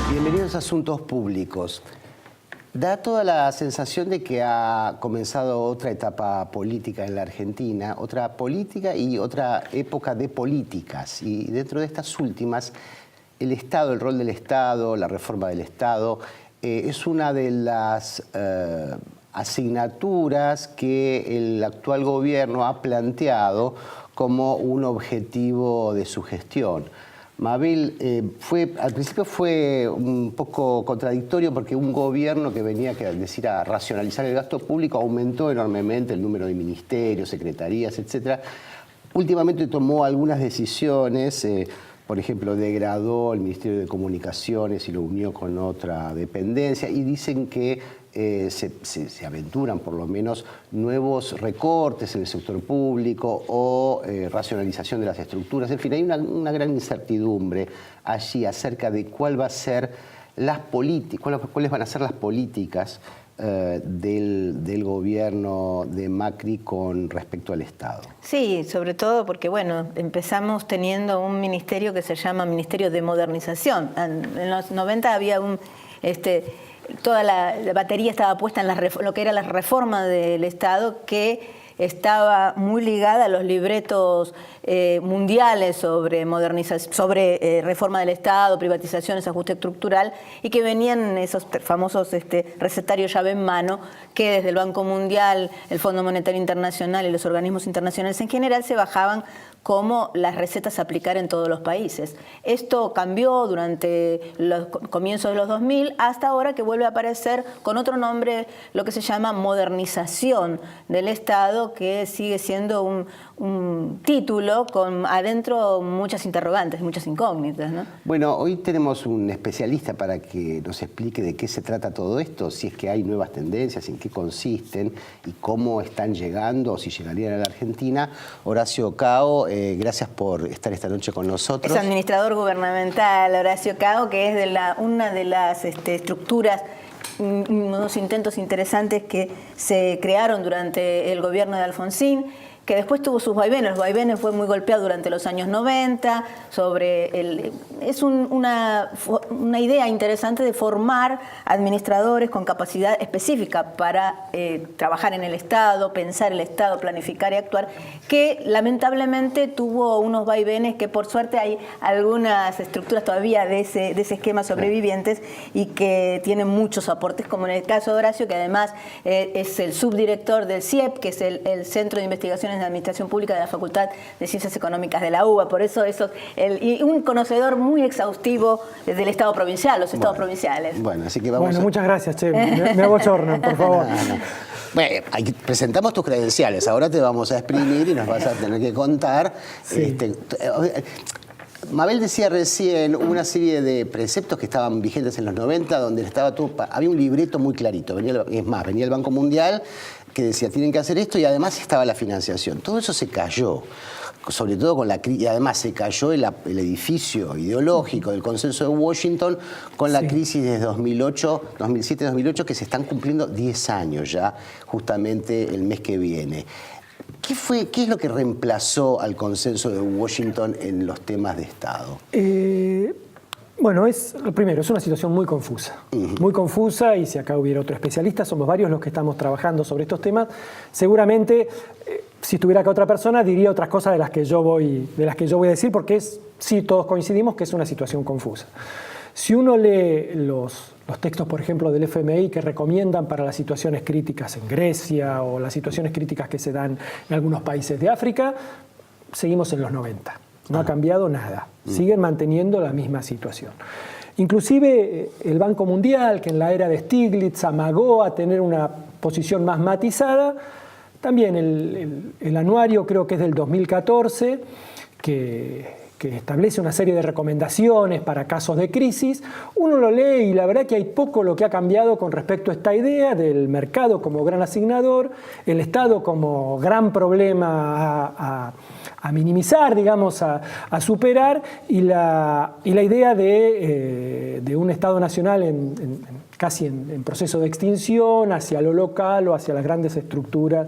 Bienvenidos a Asuntos Públicos. Da toda la sensación de que ha comenzado otra etapa política en la Argentina, otra política y otra época de políticas. Y dentro de estas últimas, el Estado, el rol del Estado, la reforma del Estado, es una de las asignaturas que el actual gobierno ha planteado como un objetivo de su gestión. Mabel, al principio fue un poco contradictorio porque un gobierno que venía a racionalizar el gasto público aumentó enormemente el número de ministerios, secretarías, etc. Últimamente tomó algunas decisiones, por ejemplo, degradó el Ministerio de Comunicaciones y lo unió con otra dependencia y dicen que se aventuran por lo menos nuevos recortes en el sector público o racionalización de las estructuras. En fin, hay una gran incertidumbre allí acerca de cuáles van a ser las políticas del gobierno de Macri con respecto al Estado. Sí, sobre todo porque, bueno, empezamos teniendo un ministerio que se llama Ministerio de Modernización. En los 90 había toda la batería estaba puesta en lo que era la reforma del Estado, que estaba muy ligada a los libretos mundiales sobre reforma del Estado, privatizaciones, ajuste estructural, y que venían esos famosos recetarios llave en mano que desde el Banco Mundial, el Fondo Monetario Internacional y los organismos internacionales en general se bajaban como las recetas a aplicar en todos los países. Esto cambió durante los comienzos de los 2000 hasta ahora, que vuelve a aparecer con otro nombre, lo que se llama modernización del Estado, que sigue siendo un título con adentro muchas interrogantes, muchas incógnitas, ¿no? Bueno, hoy tenemos un especialista para que nos explique de qué se trata todo esto, si es que hay nuevas tendencias, en qué consisten y cómo están llegando o si llegarían a la Argentina. Horacio Cao, gracias por estar esta noche con nosotros. Es administrador gubernamental, Horacio Cao, que es una de las estructuras, unos intentos interesantes que se crearon durante el gobierno de Alfonsín, que después tuvo sus vaivenes. Los vaivenes fue muy golpeado durante los años 90. Es una idea interesante de formar administradores con capacidad específica para trabajar en el Estado, pensar el Estado, planificar y actuar, que lamentablemente tuvo unos vaivenes que por suerte hay algunas estructuras todavía de ese esquema sobrevivientes y que tienen muchos aportes, como en el caso de Horacio, que además es el subdirector del CIEP, que es el Centro de Investigaciones de Administración Pública de la Facultad de Ciencias Económicas de la UBA. Por eso y un conocedor muy exhaustivo del Estado provincial, los estados provinciales. Bueno, así que vamos. Bueno, muchas gracias, Che. Me abochorno, por favor. No. Bueno, presentamos tus credenciales. Ahora te vamos a exprimir y nos vas a tener que contar. Sí. Mabel decía recién una serie de preceptos que estaban vigentes en los 90, donde estaba todo, había un libreto muy clarito. Venía el Banco Mundial que decía, tienen que hacer esto, y además estaba la financiación. Todo eso se cayó, sobre todo con la crisis, y además se cayó el edificio ideológico del Consenso de Washington con la crisis de 2007-2008, que se están cumpliendo 10 años ya, justamente el mes que viene. ¿Qué es lo que reemplazó al Consenso de Washington en los temas de Estado? Bueno, primero, es una situación muy confusa. Muy confusa, y si acá hubiera otro especialista, somos varios los que estamos trabajando sobre estos temas. Seguramente, si estuviera acá otra persona, diría otras cosas de las que yo voy a decir, porque sí, todos coincidimos que es una situación confusa. Si uno lee los textos, por ejemplo, del FMI que recomiendan para las situaciones críticas en Grecia o las situaciones críticas que se dan en algunos países de África, seguimos en los 90. No ha cambiado nada. Siguen manteniendo la misma situación. Inclusive el Banco Mundial, que en la era de Stiglitz amagó a tener una posición más matizada, también el anuario creo que es del 2014, que establece una serie de recomendaciones para casos de crisis. Uno lo lee y la verdad que hay poco lo que ha cambiado con respecto a esta idea del mercado como gran asignador, el Estado como gran problema a minimizar, digamos, a superar, y la idea de un Estado nacional casi en proceso de extinción hacia lo local o hacia las grandes estructuras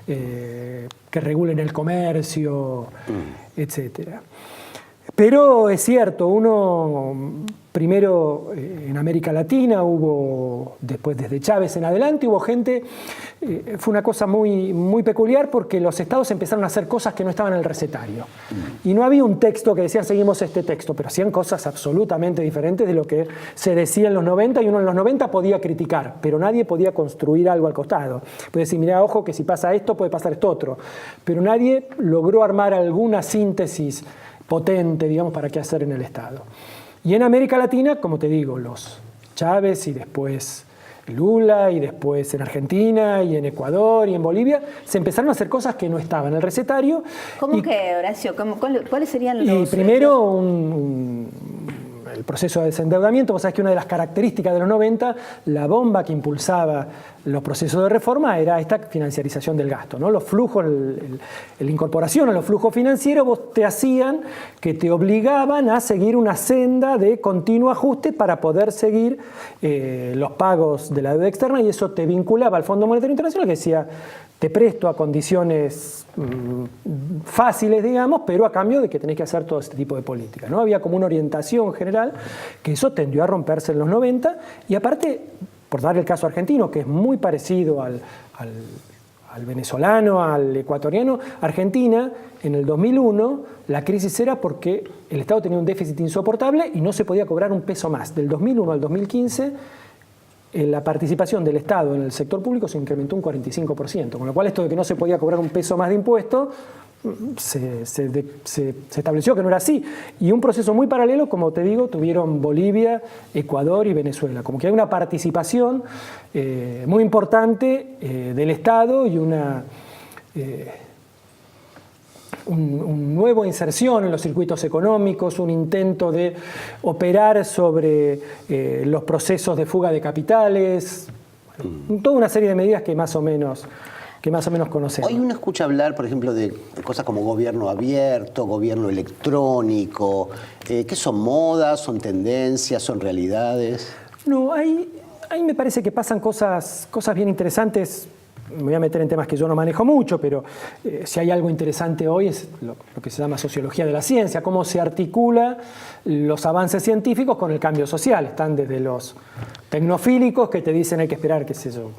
que regulen el comercio, etcétera. Pero es cierto, primero en América Latina hubo, después desde Chávez en adelante, hubo gente, fue una cosa muy, muy peculiar porque los estados empezaron a hacer cosas que no estaban en el recetario. Y no había un texto que decían seguimos este texto, pero hacían cosas absolutamente diferentes de lo que se decía en los 90, y uno en los 90 podía criticar, pero nadie podía construir algo al costado. Puede decir, mira, ojo que si pasa esto puede pasar esto otro, pero nadie logró armar alguna síntesis potente, digamos, para qué hacer en el Estado. Y en América Latina, como te digo, los Chávez y después Lula y después en Argentina y en Ecuador y en Bolivia, se empezaron a hacer cosas que no estaban en el recetario. ¿Cómo que, Horacio? ¿Cuáles serían los...? Y primero el proceso de desendeudamiento. Vos sabés que una de las características de los 90, la bomba que impulsaba los procesos de reforma era esta financiarización del gasto, ¿no? Los flujos, la incorporación a los flujos financieros vos te hacían que te obligaban a seguir una senda de continuo ajuste para poder seguir los pagos de la deuda externa, y eso te vinculaba al Fondo Monetario Internacional, que decía, te presto a condiciones fáciles, digamos, pero a cambio de que tenés que hacer todo este tipo de políticas, ¿no? Había como una orientación general que eso tendió a romperse en los 90, y aparte, por dar el caso argentino, que es muy parecido al venezolano, al ecuatoriano, Argentina, en el 2001, la crisis era porque el Estado tenía un déficit insoportable y no se podía cobrar un peso más. Del 2001 al 2015, la participación del Estado en el sector público se incrementó un 45%, con lo cual esto de que no se podía cobrar un peso más de impuesto se estableció que no era así. Y un proceso muy paralelo, como te digo, tuvieron Bolivia, Ecuador y Venezuela. Como que hay una participación muy importante del Estado y una nueva inserción en los circuitos económicos, un intento de operar sobre los procesos de fuga de capitales, toda una serie de medidas que más o menos conocemos. Hoy uno escucha hablar, por ejemplo, de cosas como gobierno abierto, gobierno electrónico. ¿Qué son modas, son tendencias, son realidades? No, ahí me parece que pasan cosas bien interesantes. Me voy a meter en temas que yo no manejo mucho, pero si hay algo interesante hoy es lo que se llama sociología de la ciencia, cómo se articula los avances científicos con el cambio social. Están desde los tecnofílicos que te dicen hay que esperar, qué sé yo,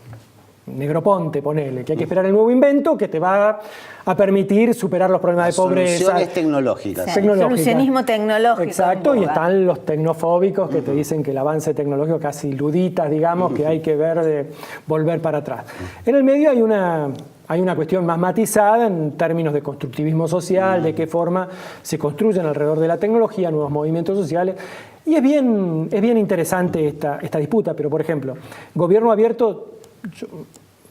Negroponte, ponele, que hay que esperar el nuevo invento que te va a permitir superar los problemas de pobreza. Soluciones tecnológicas. Solucionismo tecnológico. Exacto, y están los tecnofóbicos que te dicen que el avance tecnológico casi luditas, digamos, que hay que ver de volver para atrás. En el medio hay una cuestión más matizada en términos de constructivismo social, de qué forma se construyen alrededor de la tecnología nuevos movimientos sociales. Y es bien interesante esta disputa, pero por ejemplo, gobierno abierto, yo,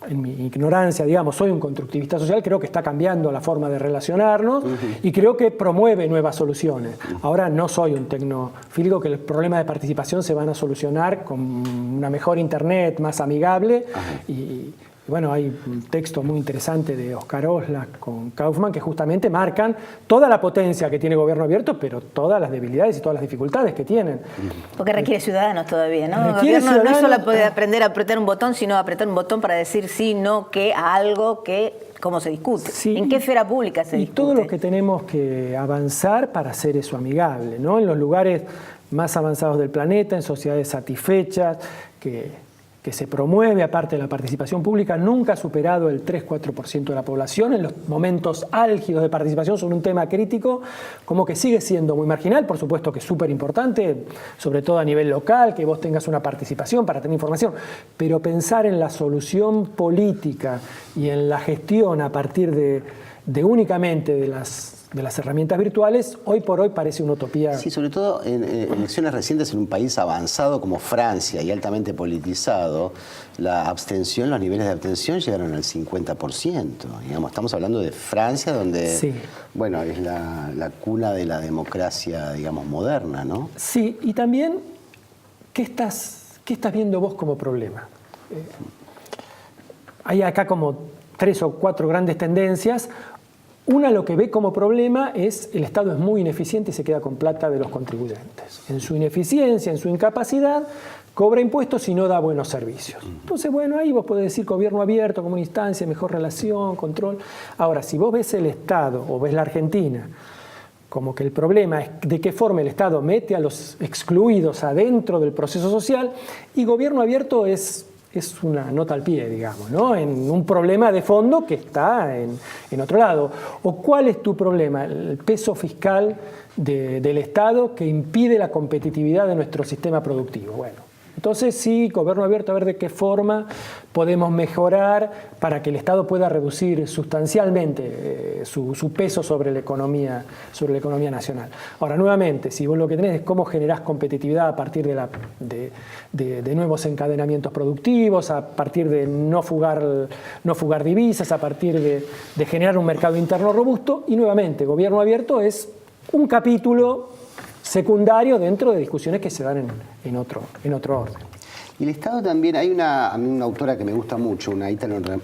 en mi ignorancia, digamos, soy un constructivista social, creo que está cambiando la forma de relacionarnos y creo que promueve nuevas soluciones. Ahora no soy un tecnofílico, que los problemas de participación se van a solucionar con una mejor internet, más amigable. Y bueno, hay un texto muy interesante de Oscar Oslak con Kaufman que justamente marcan toda la potencia que tiene gobierno abierto, pero todas las debilidades y todas las dificultades que tienen. Porque requiere ciudadanos todavía, ¿no? El gobierno no solo puede aprender a apretar un botón, sino apretar un botón para decir sí, no, qué, a algo que, cómo se discute. Sí, ¿en qué esfera pública se discute? Y todo lo que tenemos que avanzar para hacer eso amigable, ¿no? En los lugares más avanzados del planeta, en sociedades satisfechas, que se promueve, aparte de la participación pública, nunca ha superado el 3-4% de la población. En los momentos álgidos de participación sobre un tema crítico, como que sigue siendo muy marginal, por supuesto que es súper importante, sobre todo a nivel local, que vos tengas una participación para tener información, pero pensar en la solución política y en la gestión a partir de únicamente de las las herramientas virtuales, hoy por hoy parece una utopía. Sí, sobre todo en elecciones recientes en un país avanzado como Francia y altamente politizado, la abstención, los niveles de abstención llegaron al 50%. Digamos, estamos hablando de Francia, donde Sí. bueno, es la cuna de la democracia, digamos, moderna, ¿no? Sí, y también, ¿qué estás viendo vos como problema? Hay acá como 3 o 4 grandes tendencias. Una, lo que ve como problema es el Estado es muy ineficiente y se queda con plata de los contribuyentes. En su ineficiencia, en su incapacidad, cobra impuestos y no da buenos servicios. Entonces, bueno, ahí vos podés decir gobierno abierto como una instancia, mejor relación, control. Ahora, si vos ves el Estado o ves la Argentina, como que el problema es de qué forma el Estado mete a los excluidos adentro del proceso social, y gobierno abierto es una nota al pie, digamos, ¿no? En un problema de fondo que está en otro lado. ¿O cuál es tu problema? El peso fiscal del Estado que impide la competitividad de nuestro sistema productivo. Bueno, entonces sí, gobierno abierto, a ver de qué forma podemos mejorar para que el Estado pueda reducir sustancialmente su peso sobre la economía nacional. Ahora, nuevamente, si vos lo que tenés es cómo generás competitividad a partir de nuevos encadenamientos productivos, a partir de no fugar divisas, a partir de generar un mercado interno robusto, y nuevamente, gobierno abierto es un capítulo secundario dentro de discusiones que se dan en otro orden. Y el Estado también, hay a mí una autora que me gusta mucho, una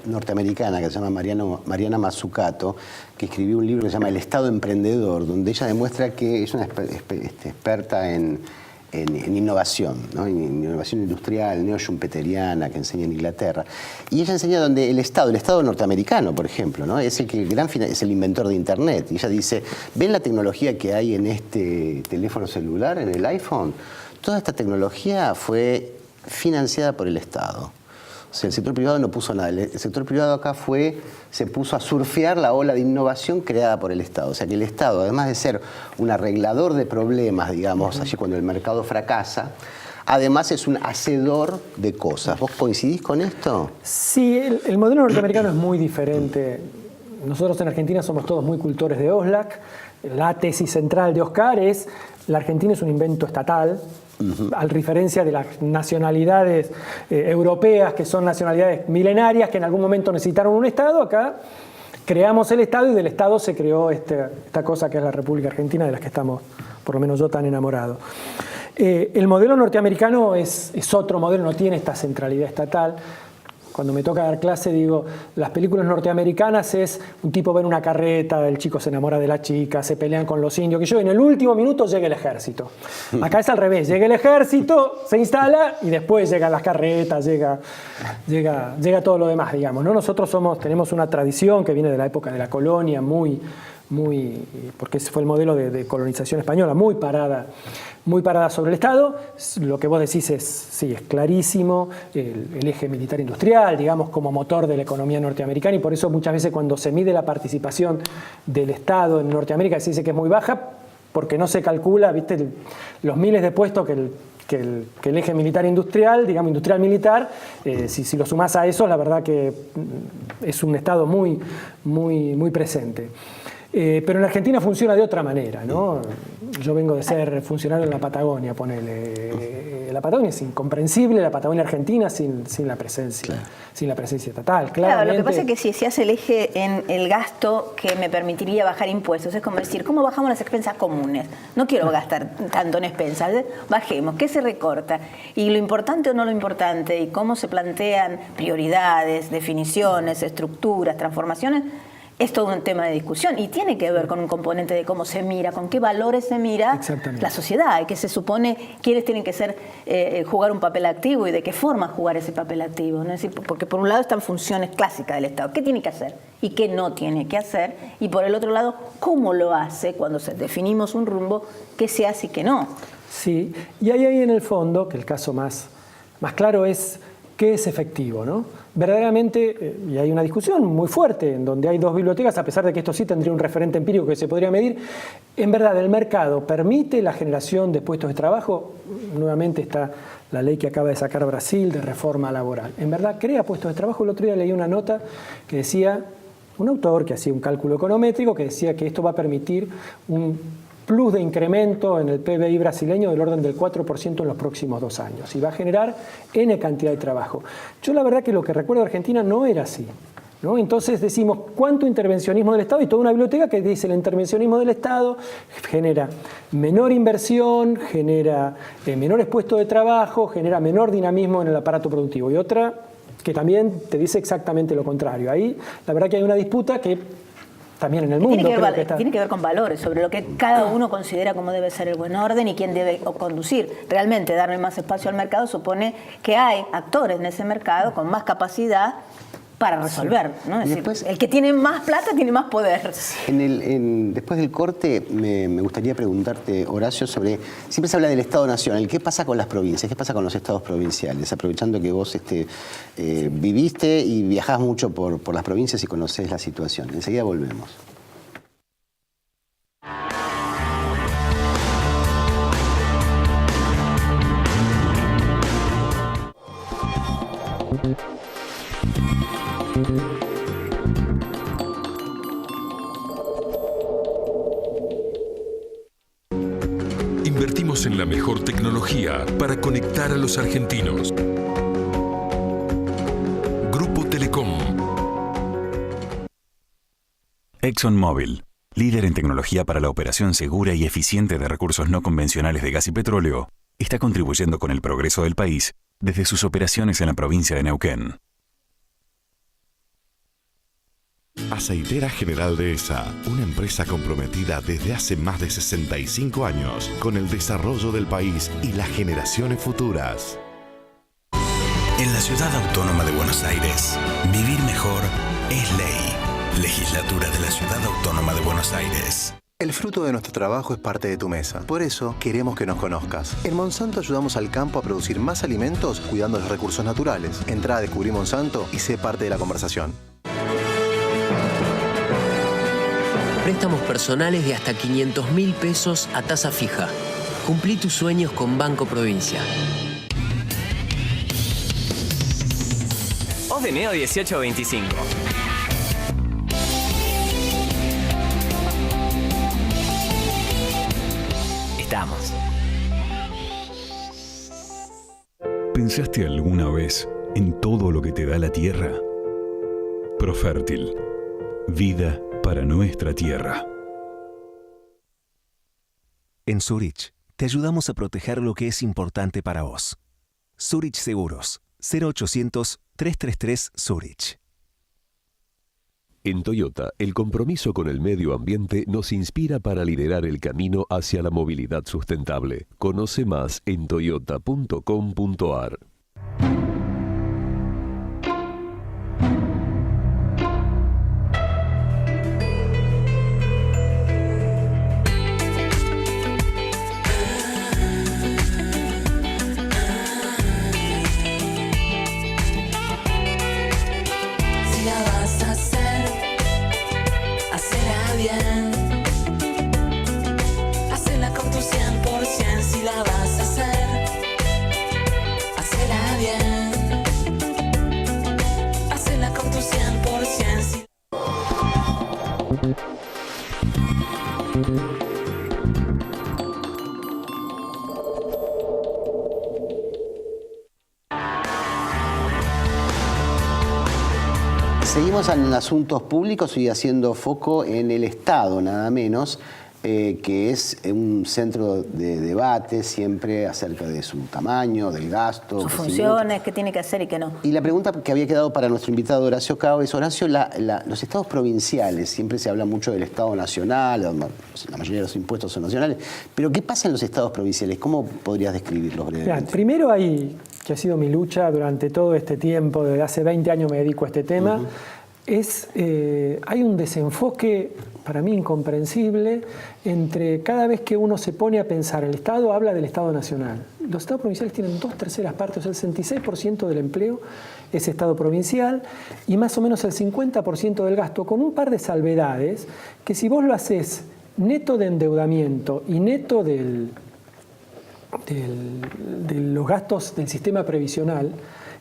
norteamericana que se llama Mariana Mazzucato, que escribió un libro que se llama El Estado Emprendedor, donde ella demuestra que es una experta en innovación, ¿no? En innovación industrial, neo-schumpeteriana, que enseña en Inglaterra. Y ella enseña donde el Estado norteamericano, por ejemplo, ¿no? Es es el inventor de Internet. Y ella dice, ¿ven la tecnología que hay en este teléfono celular, en el iPhone? Toda esta tecnología fue financiada por el Estado. O sea, el sector privado no puso nada. El sector privado acá se puso a surfear la ola de innovación creada por el Estado. O sea, que el Estado, además de ser un arreglador de problemas, digamos, allí cuando el mercado fracasa, además es un hacedor de cosas. ¿Vos coincidís con esto? Sí, el modelo norteamericano es muy diferente. Nosotros en Argentina somos todos muy cultores de Oslak. La tesis central de Oscar es la Argentina es un invento estatal, a diferencia de las nacionalidades europeas, que son nacionalidades milenarias, que en algún momento necesitaron un Estado. Acá creamos el Estado y del Estado se creó esta cosa que es la República Argentina, de la que estamos, por lo menos yo, tan enamorado. El modelo norteamericano es otro modelo, no tiene esta centralidad estatal. Cuando me toca dar clase digo, las películas norteamericanas es un tipo ver una carreta, el chico se enamora de la chica, se pelean con los indios, que yo en el último minuto llega el ejército. Acá es al revés, llega el ejército, se instala y después llegan las carretas, llega todo lo demás, digamos, ¿no? Nosotros tenemos una tradición que viene de la época de la colonia, porque ese fue el modelo de colonización española, muy parada sobre el Estado. Lo que vos decís es clarísimo, el eje militar industrial, digamos, como motor de la economía norteamericana, y por eso muchas veces cuando se mide la participación del Estado en Norteamérica se dice que es muy baja, porque no se calcula, ¿viste? Los miles de puestos que el eje militar industrial, digamos industrial militar, si lo sumás a eso, la verdad que es un Estado muy presente. Pero en Argentina funciona de otra manera, ¿no? Yo vengo de ser funcionario en la Patagonia, ponele. La Patagonia es incomprensible, la Patagonia argentina sin la presencia estatal. Claro, lo que pasa es que si se hace el eje en el gasto que me permitiría bajar impuestos, es como decir, ¿cómo bajamos las expensas comunes? No quiero gastar tanto en expensas, bajemos, ¿qué se recorta? Y lo importante o no lo importante, y cómo se plantean prioridades, definiciones, estructuras, transformaciones, es todo un tema de discusión y tiene que ver con un componente de cómo se mira, con qué valores se mira la sociedad, y que se supone quiénes tienen que jugar un papel activo y de qué forma jugar ese papel activo, ¿no? Es decir, porque por un lado están funciones clásicas del Estado, qué tiene que hacer y qué no tiene que hacer, y por el otro lado, cómo lo hace cuando definimos un rumbo, qué se hace y qué no. Sí, y hay ahí en el fondo, que el caso más claro es qué es efectivo, ¿no? Verdaderamente, y hay una discusión muy fuerte en donde hay dos bibliotecas, a pesar de que esto sí tendría un referente empírico que se podría medir, en verdad el mercado permite la generación de puestos de trabajo. Nuevamente está la ley que acaba de sacar Brasil de reforma laboral. En verdad crea puestos de trabajo. El otro día leí una nota que decía un autor que hacía un cálculo econométrico que decía que esto va a permitir un plus de incremento en el PBI brasileño del orden del 4% en los próximos 2 años y va a generar N cantidad de trabajo. Yo la verdad que lo que recuerdo de Argentina no era así, ¿no? Entonces decimos, ¿cuánto intervencionismo del Estado? Y toda una biblioteca que dice el intervencionismo del Estado genera menor inversión, genera menores puestos de trabajo, genera menor dinamismo en el aparato productivo. Y otra que también te dice exactamente lo contrario. Ahí la verdad que hay una disputa que también en el mundo tiene que ver con valores, sobre lo que cada uno considera como debe ser el buen orden y quién debe conducir. Realmente darle más espacio al mercado supone que hay actores en ese mercado con más capacidad para resolver, ¿no? Es decir, después, el que tiene más plata tiene más poder. Después del corte me gustaría preguntarte, Horacio, sobre, siempre se habla del Estado Nacional, ¿qué pasa con las provincias? ¿Qué pasa con los estados provinciales? Aprovechando que vos viviste y viajás mucho por las provincias y conocés la situación. Enseguida volvemos. Invertimos en la mejor tecnología para conectar a los argentinos. Grupo Telecom. ExxonMobil, líder en tecnología para la operación segura y eficiente de recursos no convencionales de gas y petróleo, está contribuyendo con el progreso del país desde sus operaciones en la provincia de Neuquén. Aceitera General Dehesa, una empresa comprometida desde hace más de 65 años con el desarrollo del país y las generaciones futuras. En la Ciudad Autónoma de Buenos Aires, vivir mejor es ley. Legislatura de la Ciudad Autónoma de Buenos Aires. El fruto de nuestro trabajo es parte de tu mesa. Por eso, queremos que nos conozcas. En Monsanto ayudamos al campo a producir más alimentos cuidando los recursos naturales. Entrá a Descubrir Monsanto y sé parte de la conversación. Préstamos personales de hasta 500.000 pesos a tasa fija. Cumplí tus sueños con Banco Provincia. Os de Neo 1825. Estamos. ¿Pensaste alguna vez en todo lo que te da la tierra? Profértil. Vida para nuestra tierra. En Zurich, te ayudamos a proteger lo que es importante para vos. Zurich Seguros, 0800-333 Zurich. En Toyota, el compromiso con el medio ambiente nos inspira para liderar el camino hacia la movilidad sustentable. Conoce más en toyota.com.ar. Seguimos en asuntos públicos y haciendo foco en el Estado, nada menos, que es un centro de debate siempre acerca de su tamaño, del gasto. Sus funciones, qué tiene que hacer y qué no. Y la pregunta que había quedado para nuestro invitado Horacio Cao es, Horacio, los estados provinciales, siempre se habla mucho del Estado nacional, la mayoría de los impuestos son nacionales, pero ¿qué pasa en los estados provinciales? ¿Cómo podrías describirlos brevemente? Mirá, primero que ha sido mi lucha durante todo este tiempo, desde hace 20 años me dedico a este tema, hay un desenfoque para mí incomprensible entre cada vez que uno se pone a pensar, el Estado habla del Estado nacional. Los estados provinciales tienen 2/3 partes, o sea, el 66% del empleo es Estado provincial y más o menos el 50% del gasto, con un par de salvedades que si vos lo haces neto de endeudamiento y neto de los gastos del sistema previsional,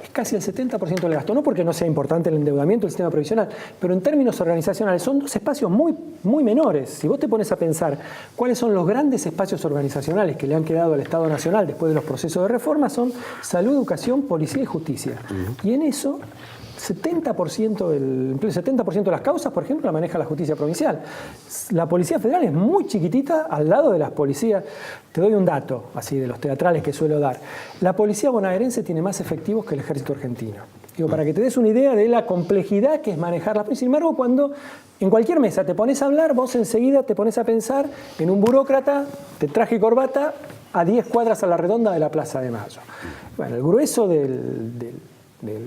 es casi el 70% del gasto. No porque no sea importante el endeudamiento del sistema previsional, pero en términos organizacionales son dos espacios muy menores. Si vos te pones a pensar cuáles son los grandes espacios organizacionales que le han quedado al Estado Nacional después de los procesos de reforma, son salud, educación, policía y justicia. Y en eso 70% de las causas, por ejemplo, la maneja la justicia provincial. La Policía Federal es muy chiquitita al lado de las policías. Te doy un dato, así, de los teatrales que suelo dar. La policía bonaerense tiene más efectivos que el ejército argentino. Digo, para que te des una idea de la complejidad que es manejar la policía. Sin embargo, cuando en cualquier mesa te pones a hablar, vos enseguida te pones a pensar en un burócrata de traje y corbata a 10 cuadras a la redonda de la Plaza de Mayo. Bueno, el grueso del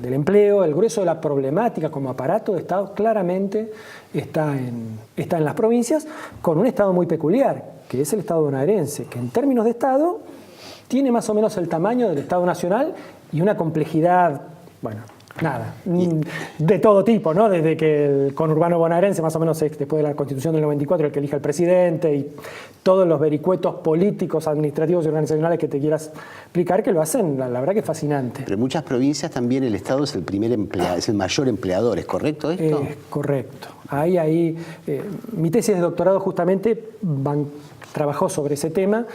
empleo, el grueso de la problemática como aparato de Estado claramente está en las provincias, con un Estado muy peculiar, que es el Estado bonaerense, que en términos de Estado tiene más o menos el tamaño del Estado nacional y una complejidad, bueno, nada, de todo tipo, ¿no? Desde que el conurbano bonaerense, más o menos después de la Constitución del 94, el que elija el presidente, y todos los vericuetos políticos, administrativos y organizacionales que te quieras explicar, que lo hacen, la verdad que es fascinante. Pero en muchas provincias también el Estado es el mayor empleador, ¿es correcto esto? Correcto. Mi tesis de doctorado justamente trabajó sobre ese tema.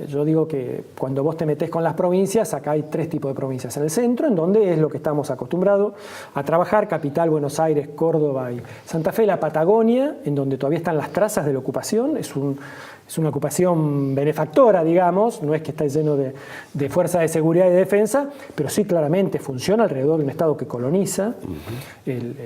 Yo digo que cuando vos te metés con las provincias, acá hay 3 tipos de provincias. En el centro, en donde es lo que estamos acostumbrados a trabajar, Capital, Buenos Aires, Córdoba y Santa Fe, la Patagonia, en donde todavía están las trazas de la ocupación, es una ocupación benefactora, digamos, no es que está lleno de fuerzas de seguridad y de defensa, pero sí claramente funciona alrededor de un Estado que coloniza. El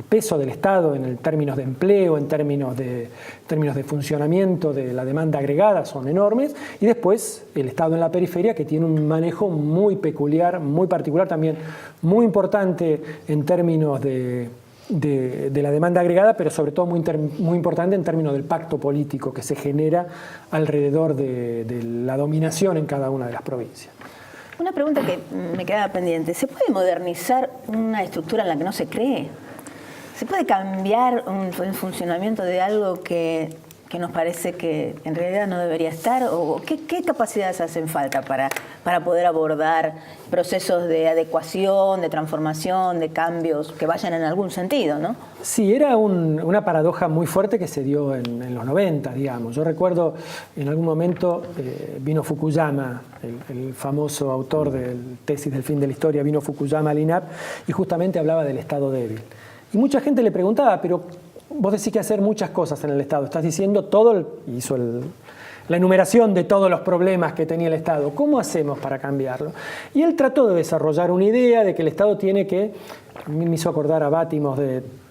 peso del Estado en términos de empleo, en términos de funcionamiento de la demanda agregada son enormes, y después el Estado en la periferia, que tiene un manejo muy peculiar, muy particular, también muy importante en términos de la demanda agregada, pero sobre todo muy importante en términos del pacto político que se genera alrededor de la dominación en cada una de las provincias. Una pregunta que me quedaba pendiente. ¿Se puede modernizar una estructura en la que no se cree? ¿Se puede cambiar el funcionamiento de algo que nos parece que en realidad no debería estar? ¿O qué capacidades hacen falta para poder abordar procesos de adecuación, de transformación, de cambios que vayan en algún sentido, ¿no? Sí, era una paradoja muy fuerte que se dio en los 90, digamos. Yo recuerdo en algún momento vino Fukuyama, el famoso autor del tesis del fin de la historia, vino Fukuyama al INAP y justamente hablaba del Estado débil. Y mucha gente le preguntaba, pero vos decís que hacer muchas cosas en el Estado, estás diciendo hizo la enumeración de todos los problemas que tenía el Estado, ¿cómo hacemos para cambiarlo? Y él trató de desarrollar una idea de que el Estado tiene que, a mí me hizo acordar a Bátimos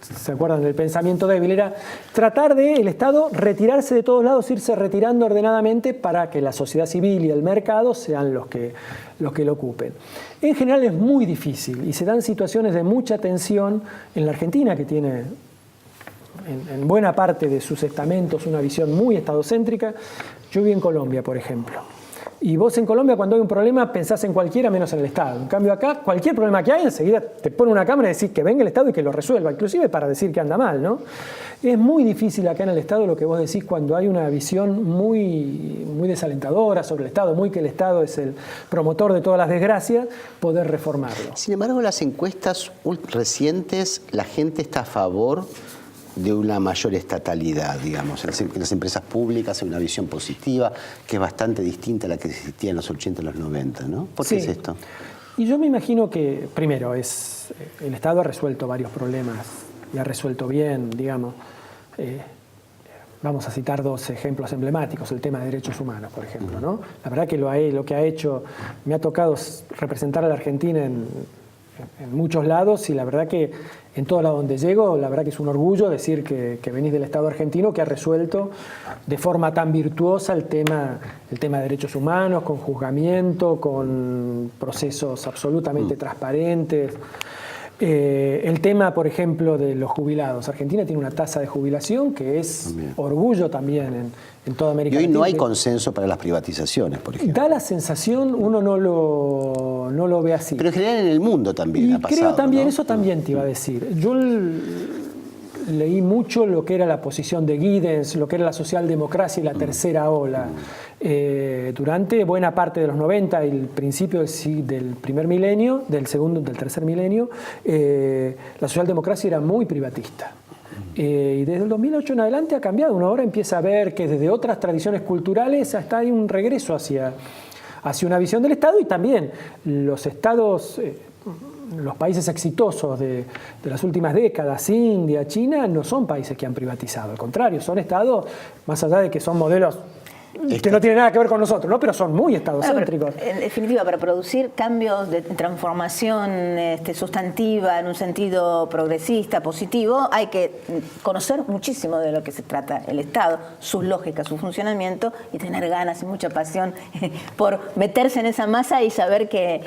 ¿se acuerdan del pensamiento débil? Era tratar de el Estado retirarse de todos lados, irse retirando ordenadamente para que la sociedad civil y el mercado sean los que lo ocupen. En general es muy difícil y se dan situaciones de mucha tensión en la Argentina, que tiene en buena parte de sus estamentos una visión muy estadocéntrica. Yo viví en Colombia, por ejemplo. Y vos en Colombia, cuando hay un problema, pensás en cualquiera menos en el Estado. En cambio acá, cualquier problema que hay, enseguida te pone una cámara y decís que venga el Estado y que lo resuelva, inclusive para decir que anda mal, ¿no? Es muy difícil acá en el Estado lo que vos decís cuando hay una visión muy desalentadora sobre el Estado, muy que el Estado es el promotor de todas las desgracias, poder reformarlo. Sin embargo, las encuestas recientes, la gente está a favor de una mayor estatalidad, digamos. En las empresas públicas hay una visión positiva que es bastante distinta a la que existía en los 80 y los 90, ¿no? ¿Por qué es esto? Y yo me imagino que, primero, el Estado ha resuelto varios problemas y ha resuelto bien, digamos. Vamos a citar 2 ejemplos emblemáticos, el tema de derechos humanos, por ejemplo, ¿no? La verdad que lo que ha hecho, me ha tocado representar a la Argentina en muchos lados, y la verdad que en todo lado donde llego, la verdad que es un orgullo decir que venís del Estado argentino, que ha resuelto de forma tan virtuosa el tema de derechos humanos, con juzgamiento, con procesos absolutamente transparentes. El tema, por ejemplo, de los jubilados. Argentina tiene una tasa de jubilación que es orgullo también en toda América Latina. Y hoy no hay consenso para las privatizaciones, por ejemplo. Da la sensación, uno no lo ve así. Pero en general en el mundo también ha pasado. Creo también, ¿no? eso también te iba a decir. Yo leí mucho lo que era la posición de Giddens, lo que era la socialdemocracia y la tercera ola. Durante buena parte de los 90 y el principio del primer milenio, del tercer milenio, la socialdemocracia era muy privatista. Y desde el 2008 en adelante ha cambiado. Uno ahora empieza a ver que desde otras tradiciones culturales hasta hay un regreso hacia una visión del Estado, y también los estados, los países exitosos de las últimas décadas, India, China, no son países que han privatizado. Al contrario, son estados, más allá de que son modelos que no tienen nada que ver con nosotros, ¿no? Pero son muy estadocéntricos. En definitiva, para producir cambios de transformación sustantiva en un sentido progresista, positivo, hay que conocer muchísimo de lo que se trata el Estado, sus lógicas, su funcionamiento, y tener ganas y mucha pasión por meterse en esa masa y saber que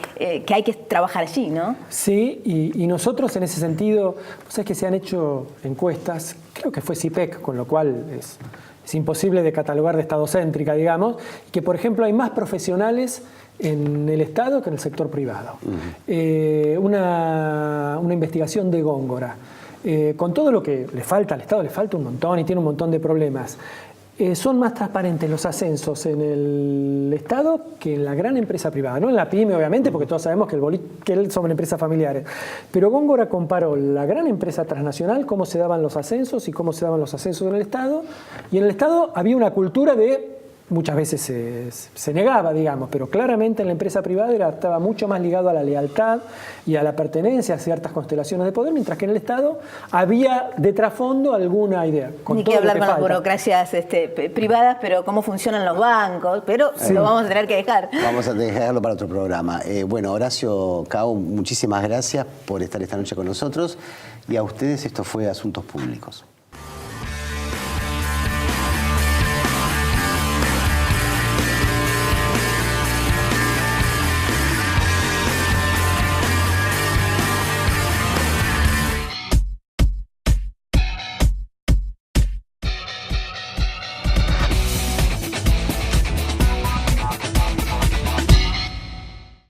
hay que trabajar allí, ¿no? Sí, y nosotros en ese sentido, pues que se han hecho encuestas, creo que fue CIPEC, con lo cual es imposible de catalogar de estadocéntrica, digamos, que por ejemplo hay más profesionales en el Estado que en el sector privado. Una investigación de Góngora, con todo lo que le falta al Estado, le falta un montón y tiene un montón de problemas. Son más transparentes los ascensos en el Estado que en la gran empresa privada. No en la PYME, obviamente, porque todos sabemos que son empresas familiares. Pero Góngora comparó la gran empresa transnacional, cómo se daban los ascensos y cómo se daban los ascensos en el Estado. Y en el Estado había una cultura de... Muchas veces se negaba, digamos, pero claramente en la empresa privada estaba mucho más ligado a la lealtad y a la pertenencia a ciertas constelaciones de poder, mientras que en el Estado había de trasfondo alguna idea. Ni que hablar con las burocracias privadas, pero cómo funcionan los bancos, pero lo vamos a tener que dejar. Vamos a dejarlo para otro programa. Bueno, Horacio Cao, muchísimas gracias por estar esta noche con nosotros, y a ustedes esto fue Asuntos Públicos.